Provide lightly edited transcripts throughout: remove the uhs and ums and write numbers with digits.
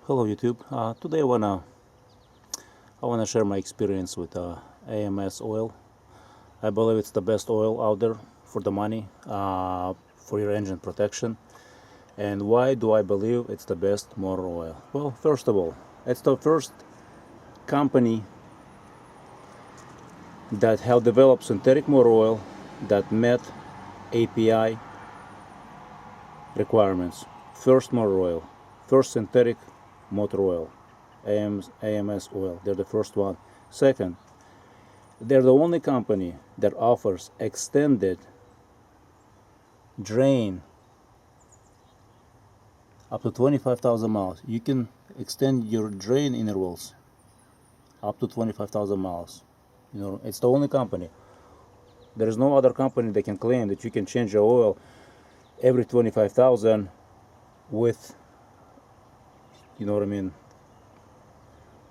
Hello YouTube. Today I wanna share my experience with AMS oil. I believe it's the best oil out there for the money, for your engine protection. And why do I believe it's the best motor oil? Well, first of all, it's the first company that have developed synthetic motor oil that met API requirements. First motor oil, first synthetic motor oil, AMS oil. They're the first one. Second, they're the only company that offers extended drain up to 25,000 miles. You can extend your drain intervals up to 25,000 miles. You know, it's the only company. There is no other company that can claim that you can change your oil every 25,000 with, you know what I mean,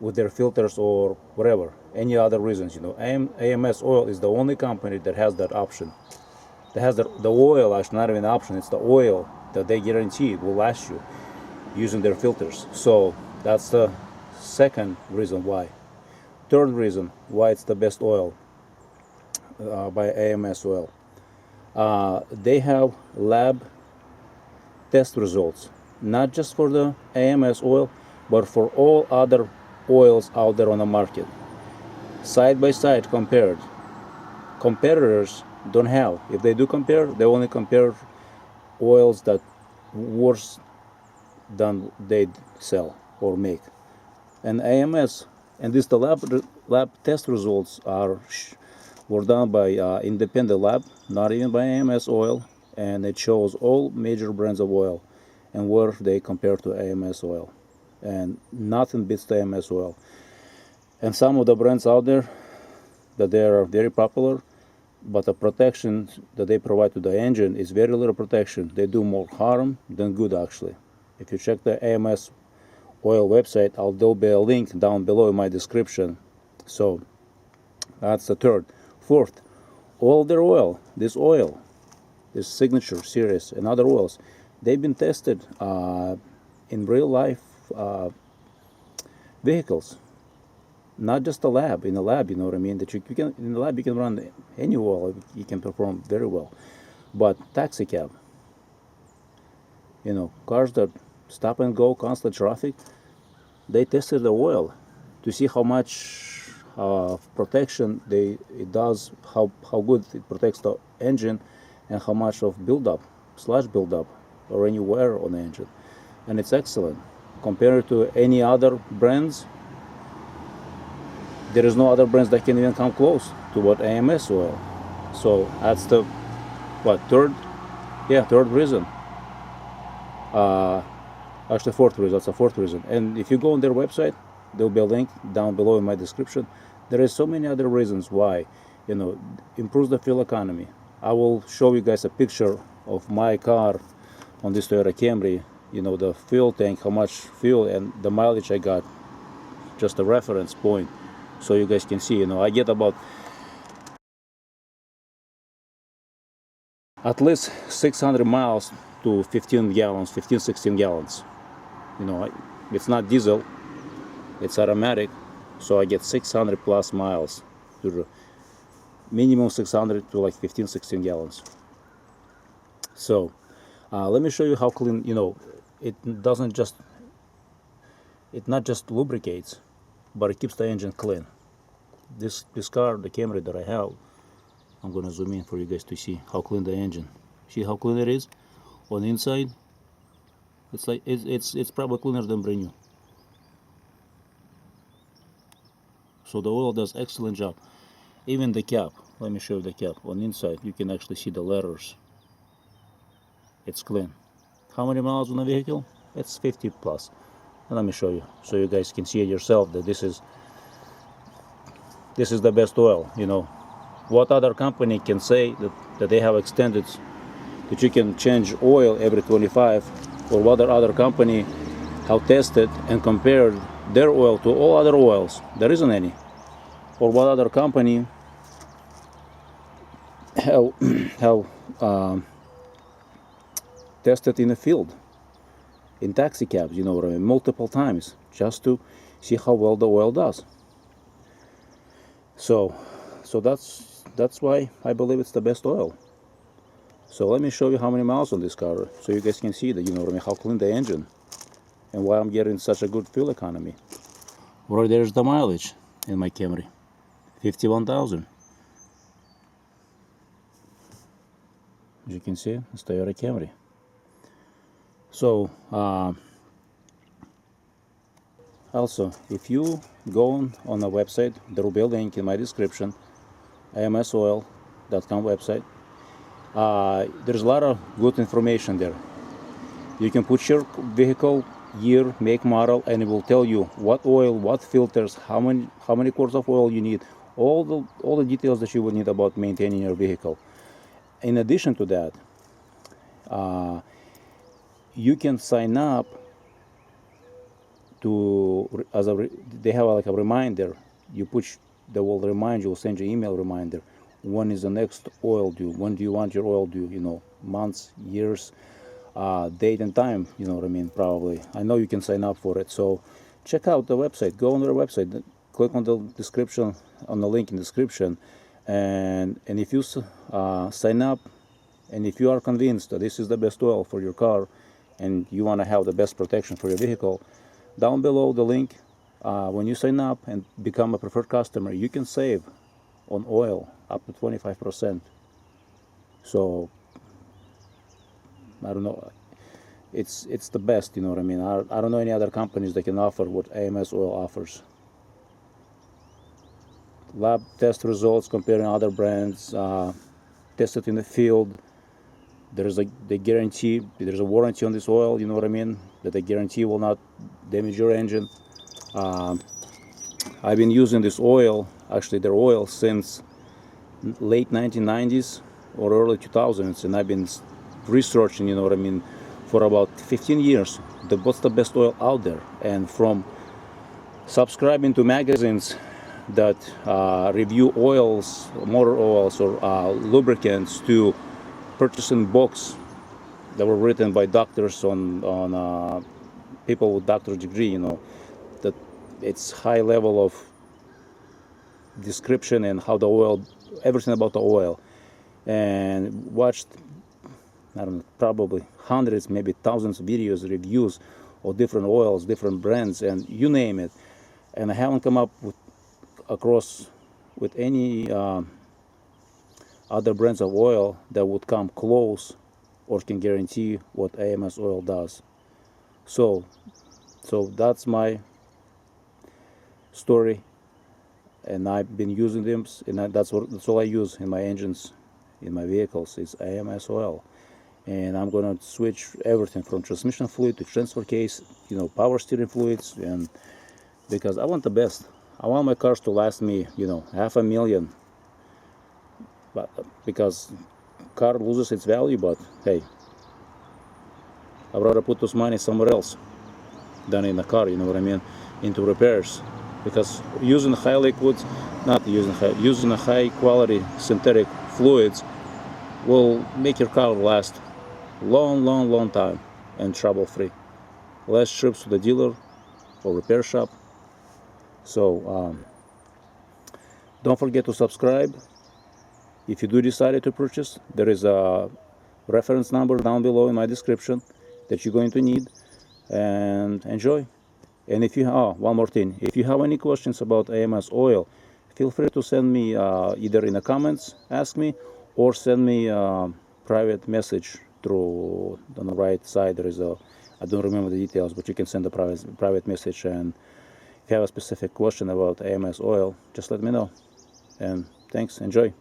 with their filters or whatever, any other reasons. AMS oil is the only company that has that option. That has the oil, actually not even an option, it's the oil that they guarantee will last you using their filters. So that's the second reason why. Third reason why it's the best oil by AMS oil. They have lab test results, not just for the AMS oil, but for all other oils out there on the market. Side by side compared. Competitors don't have. If they do compare, they only compare oils that worse than they sell or make. And AMS, and the lab test results were done by independent lab, not even by AMS oil, and it shows all major brands of oil and where they compare to AMS oil, and nothing beats the AMS oil. And some of the brands out there that they are very popular, but the protection that they provide to the engine is very little protection. They do more harm than good, actually. If you check the AMS oil website, there'll be a link down below in my description. So that's the third. Fourth, all their oil, this Signature series and other oils, they've been tested in real life vehicles, not just in a lab, you know what I mean, that you can, in the lab you can run any oil, you can perform very well. But taxi cab, cars that stop and go, constant traffic, they tested the oil to see how much protection it does, how good it protects the engine, and how much of sludge buildup or any wear on the engine. And it's excellent. Compared to any other brands, there is no other brands that can even come close to what AMS oil. So that's the third reason. Actually, fourth reason. That's the fourth reason. And if you go on their website, there'll be a link down below in my description. There is so many other reasons why, improves the fuel economy. I will show you guys a picture of my car on this Toyota Camry. The fuel tank, how much fuel and the mileage I got, just a reference point, so you guys can see. I get about at least 600 miles to 16 gallons. It's not diesel, it's automatic, so I get 600 plus miles to the minimum 600 to like 16 gallons. So let me show you how clean. It not just lubricates, but it keeps the engine clean. This car, the Camry that I have, I'm gonna zoom in for you guys to see how clean the engine. See how clean it is on the inside. It's like it's probably cleaner than brand new. So the oil does excellent job. Even the cap, let me show you the cap. On the inside you can actually see the letters. It's clean. How many miles on the vehicle? It's 50 plus. And let me show you, so you guys can see it yourself, that this is the best oil. What other company can say that they have extended, that you can change oil every 25, or what other company have tested and compared their oil to all other oils? There isn't any. Or what other company have tested in the field? in taxi cabs, you know what I mean, multiple times, just to see how well the oil does. So that's why I believe it's the best oil. So let me show you how many miles on this car, so you guys can see that, you know what I mean, how clean the engine, and why I'm getting such a good fuel economy. Right there's the mileage in my Camry, 51,000. As you can see, it's Toyota Camry. So also, if you go on the website, there will be a link in my description, amsoil.com website. There's a lot of good information there. You can put your vehicle, year, make, model, and it will tell you what oil, what filters, how many quarts of oil you need, all the details that you will need about maintaining your vehicle. In addition to that, you can sign up to they have like a reminder. You push, they will remind you, will send you an email reminder. When is the next oil due? When do you want your oil due? You know, months, years, date and time. You know what I mean? Probably. I know you can sign up for it. So check out the website. Go on their website. Click on the description, on the link in the description, and if you sign up, and if you are convinced that this is the best oil for your car, and you want to have the best protection for your vehicle, down below the link, when you sign up and become a preferred customer, you can save on oil up to 25%. So I don't know, it's the best, you know what I mean. I don't know any other companies that can offer what AMS Oil offers. Lab test results comparing other brands, tested in the field. They guarantee, there's a warranty on this oil, you know what I mean, that they guarantee will not damage your engine. I've been using this oil, actually their oil, since late 1990s or early 2000s, and I've been researching, you know what I mean, for about 15 years, what's the best oil out there. And from subscribing to magazines that review oils, motor oils, or lubricants, to purchasing books that were written by doctors on people with doctorate degree, you know, that it's high level of description and how the oil, everything about the oil, and watched, I don't know, probably hundreds, maybe thousands of videos, reviews of different oils, different brands, and you name it, and I haven't come up with any other brands of oil that would come close or can guarantee what AMS oil does. So that's my story, and I've been using them, and that's all I use in my engines, in my vehicles, is AMS oil. And I'm gonna switch everything from transmission fluid to transfer case, you know, power steering fluids, and because I want the best. I want my cars to last me, you know, $500,000. But because car loses its value, but hey, I'd rather put those money somewhere else than in a car, you know what I mean, into repairs. Because using high liquids, using a high quality synthetic fluids will make your car last long time and trouble free. Less trips to the dealer or repair shop. So don't forget to subscribe. If you do decide to purchase, there is a reference number down below in my description that you're going to need, and enjoy. And if you one more thing, if you have any questions about AMS oil, feel free to send me either in the comments, ask me, or send me a private message through, on the right side there is a, I don't remember the details, but you can send a private message, and if you have a specific question about AMS oil, just let me know. And thanks, enjoy.